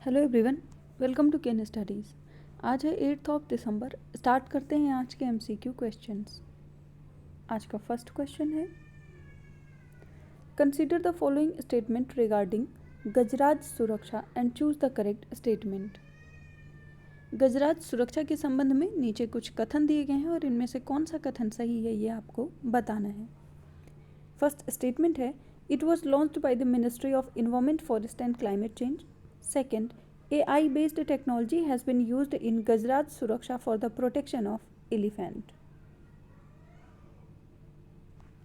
Hello everyone, welcome to Ken studies. आज है 8 दिसंबर। Start करते हैं आज के एमसीक्यू क्वेश्चंस। आज का फर्स्ट क्वेश्चन है, consider the following statement regarding Gajraj Suraksha and choose the correct statement. Gajraj Suraksha के संबंध में नीचे कुछ कथन दिए गए हैं और इनमें से कौन सा कथन सही है ये आपको बताना है। फर्स्ट स्टेटमेंट है, it was launched by the ministry of environment, forest and climate change. Second, AI-based technology has been used in Gajraj Suraksha for the protection of elephant.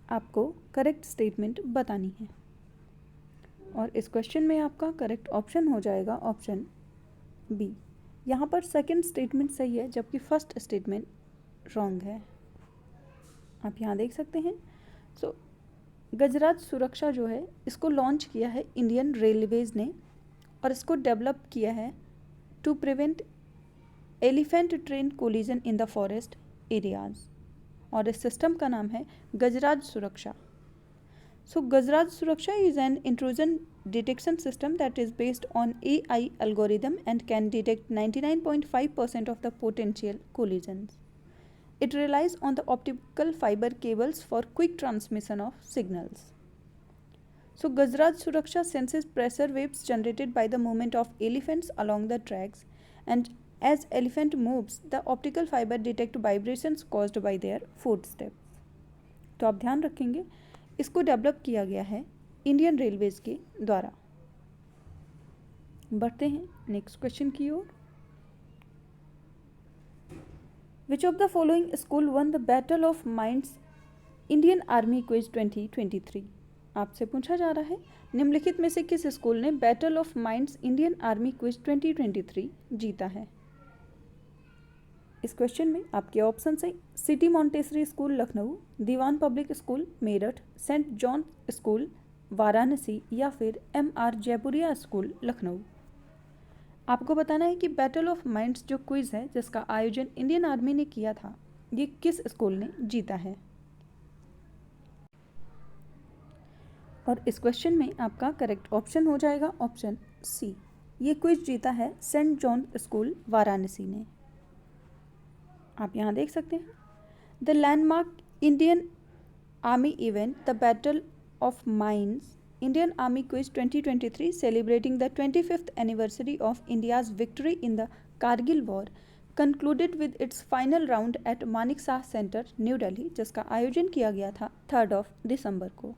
आपको करेक्ट स्टेटमेंट बतानी है और इस क्वेश्चन में आपका correct option हो जाएगा option B. यहाँ पर सेकंड स्टेटमेंट सही है जबकि फर्स्ट स्टेटमेंट रॉन्ग है। आप यहाँ देख सकते हैं। गजराज सुरक्षा जो है इसको लॉन्च किया है इंडियन रेलवेज ने और इसको डेवलप किया है to prevent elephant train collision in the forest areas और इस सिस्टम का नाम है गजराज सुरक्षा। गजराज सुरक्षा is an intrusion detection system that is based on AI algorithm and can detect 99.5% of the potential collisions. It relies on the optical fiber cables for quick transmission of signals. Gajraj Suraksha senses pressure waves generated by the movement of elephants along the tracks, and as elephant moves, the optical fiber detect vibrations caused by their footsteps. तो आप ध्यान रखेंगे, इसको develop किया गया है Indian railways के द्वारा। बढ़ते हैं नेक्स्ट क्वेश्चन की ओर। Which of the following school won the Battle of Minds Indian Army Quiz 2023? आपसे पूछा जा रहा है, निम्नलिखित में से किस स्कूल ने Battle of Minds Indian Army Quiz 2023 जीता है। इस क्वेश्चन में आपके ऑप्शन है City Montessori School Lucknow, Dewan Public School Meerut, Saint John School Varanasi या फिर MR जयपुरिया स्कूल लखनऊ। आपको बताना है कि बैटल ऑफ माइंड्स जो क्विज है जिसका आयोजन इंडियन आर्मी ने किया था, ये किस स्कूल ने जीता है। और इस क्वेश्चन में आपका करेक्ट ऑप्शन हो जाएगा ऑप्शन सी। ये क्विज जीता है सेंट जॉन स्कूल वाराणसी ने। आप यहाँ देख सकते हैं, the landmark Indian Army event the Battle of Minds Indian Army Quiz 2023 celebrating the 25th anniversary of India's victory in the Kargil war concluded with its final round at Manekshaw Centre New Delhi, जिसका आयोजन किया गया था 3 दिसंबर को।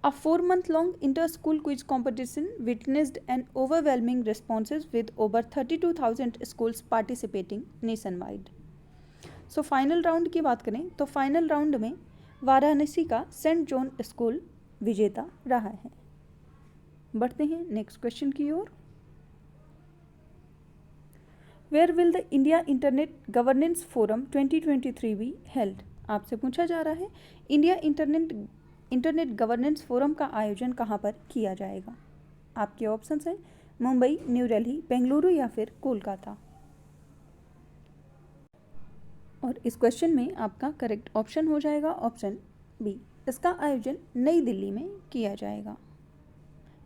A 4-month-long inter-school quiz competition witnessed an overwhelming responses with over 32,000 schools participating nationwide. Final round की बात करें तो फाइनल राउंड में वाराणसी का सेंट जॉन स्कूल विजेता रहा है। बढ़ते हैं नेक्स्ट क्वेश्चन की ओर। Where will the India Internet Governance Forum 2023 be held? आपसे पूछा जा रहा है इंडिया इंटरनेट गवर्नेंस फोरम का आयोजन कहाँ पर किया जाएगा। आपके ऑप्शंस हैं मुंबई, न्यू दिल्ली, बेंगलुरु या फिर कोलकाता। और इस क्वेश्चन में आपका करेक्ट ऑप्शन हो जाएगा ऑप्शन बी। इसका आयोजन नई दिल्ली में किया जाएगा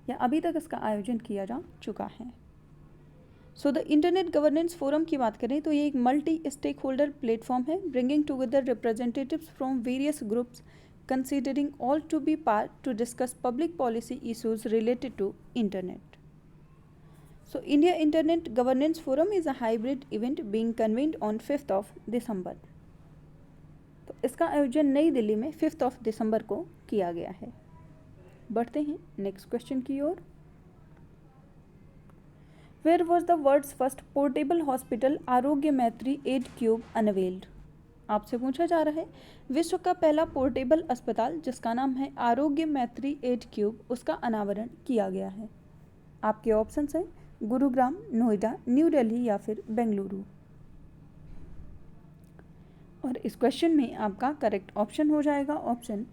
या अभी तक इसका आयोजन किया जा चुका है। द इंटरनेट गवर्नेंस फोरम की बात करें तो ये एक मल्टी स्टेक होल्डर प्लेटफॉर्म है, bringing together representatives from various groups considering all to be part to discuss public policy issues related to internet. India Internet Governance Forum is a hybrid event being convened on 5th December. तो इसका आयोजन नई दिल्ली में 5 दिसंबर को किया गया है। बढ़ते हैं नेक्स्ट क्वेश्चन की ओर। Where was the world's first portable hospital आरोग्य मैत्री एड क्यूब अनवेल्ड? आपसे पूछा जा रहा है विश्व का पहला पोर्टेबल अस्पताल जिसका नाम है आरोग्य मैत्री एड क्यूब, उसका अनावरण किया गया है। आपके ऑप्शंस हैं गुरुग्राम, नोएडा, न्यू दिल्ली या फिर बेंगलुरु। और इस क्वेश्चन में आपका करेक्ट ऑप्शन हो जाएगा ऑप्शन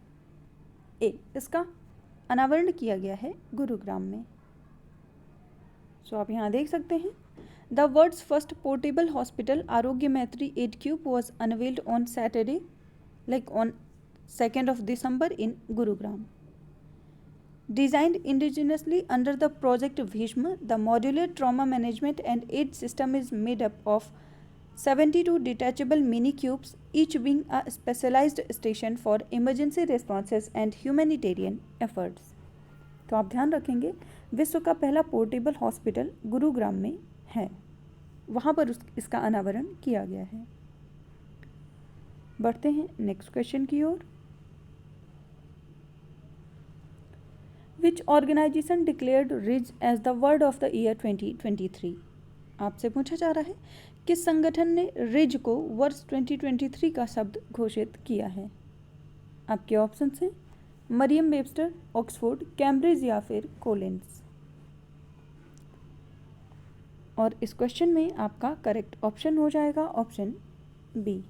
ए। इसका अनावरण किया गया है गुरुग्राम में। आप यहाँ देख सकते हैं, The world's first portable hospital, Arogya Maitri Aid Cube, was unveiled on Saturday, on 2nd December in Gurugram. Designed indigenously under the Project Bhishma, the modular trauma management and aid system is made up of 72 detachable mini cubes, each being a specialized station for emergency responses and humanitarian efforts. तो आप ध्यान रखेंगे विश्व का पहला portable hospital Gurugram में है, वहाँ पर इसका अनावरण किया गया है। बढ़ते हैं नेक्स्ट क्वेश्चन की ओर। Which organization declared ridge as the word of the year 2023? आपसे पूछा जा रहा है किस संगठन ने रिज को वर्ष 2023 का शब्द घोषित किया है। आपके ऑप्शन हैं मरियम वेबस्टर, ऑक्सफोर्ड, कैम्ब्रिज या फिर कोलिन्स। और इस क्वेश्चन में आपका करेक्ट ऑप्शन हो जाएगा option B.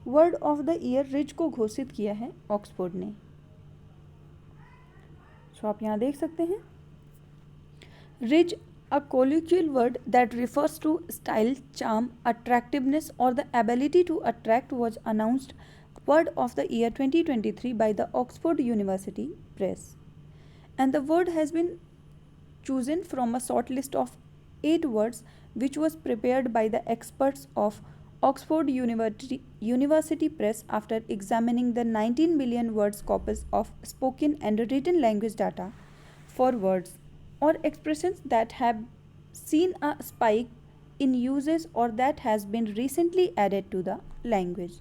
Word of the year rizz को घोषित किया है ऑक्सफोर्ड ने। सो आप यहाँ देख सकते हैं ridge, a colloquial word that refers to style, charm, attractiveness or the ability to attract, was announced word of the year 2023 by the Oxford University Press, and the word has been chosen from a short list of 8 words which was prepared by the experts of Oxford University Press after examining the 19 million words corpus of spoken and written language data for words or expressions that have seen a spike in uses or that has been recently added to the language.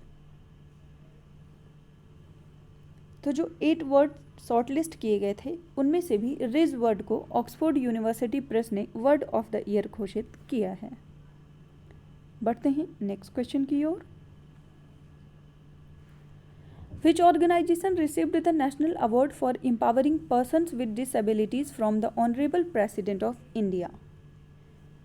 तो जो 8 word shortlist किए गए थे उनमें से भी ridge word को Oxford university press ने वर्ड ऑफ द ईयर घोषित किया है। बढ़ते हैं नेक्स्ट क्वेश्चन की ओर। Which organization received the National Award for Empowering Persons with Disabilities from the Honorable President of India?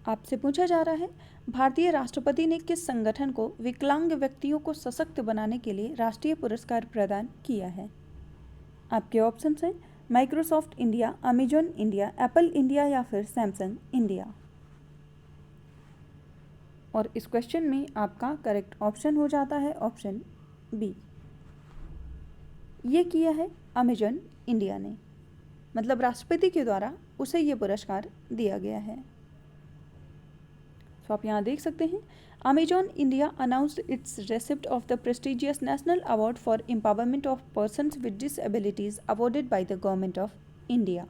आपसे पूछा जा रहा है भारतीय राष्ट्रपति ने किस संगठन को विकलांग व्यक्तियों को सशक्त बनाने के लिए राष्ट्रीय पुरस्कार प्रदान किया है। आपके ऑप्शन हैं Microsoft India, Amazon India, Apple India या फिर सैमसंग इंडिया। और इस क्वेश्चन में आपका करेक्ट ऑप्शन हो जाता है ऑप्शन बी। ये किया है अमेजॉन इंडिया ने, मतलब राष्ट्रपति के द्वारा उसे ये पुरस्कार दिया गया है। तो आप यहाँ देख सकते हैं Amazon India announced it's receipt of the prestigious national award for empowerment of persons with disabilities awarded by the government of India,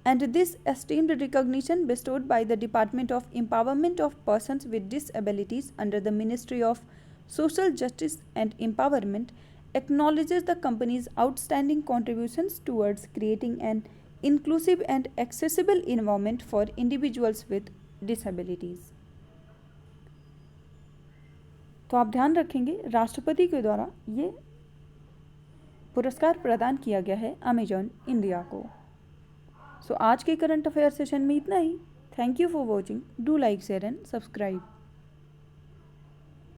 and this esteemed recognition bestowed by the Department of Empowerment of Persons with Disabilities under the Ministry of Social Justice and Empowerment acknowledges the company's outstanding contributions towards creating an inclusive and accessible environment for individuals with disabilities. तो आप ध्यान रखेंगे राष्ट्रपति के द्वारा ये पुरस्कार प्रदान किया गया है अमेजॉन इंडिया को। सो आज के करंट अफेयर सेशन में इतना ही। Thank you for watching. Do like, share and subscribe.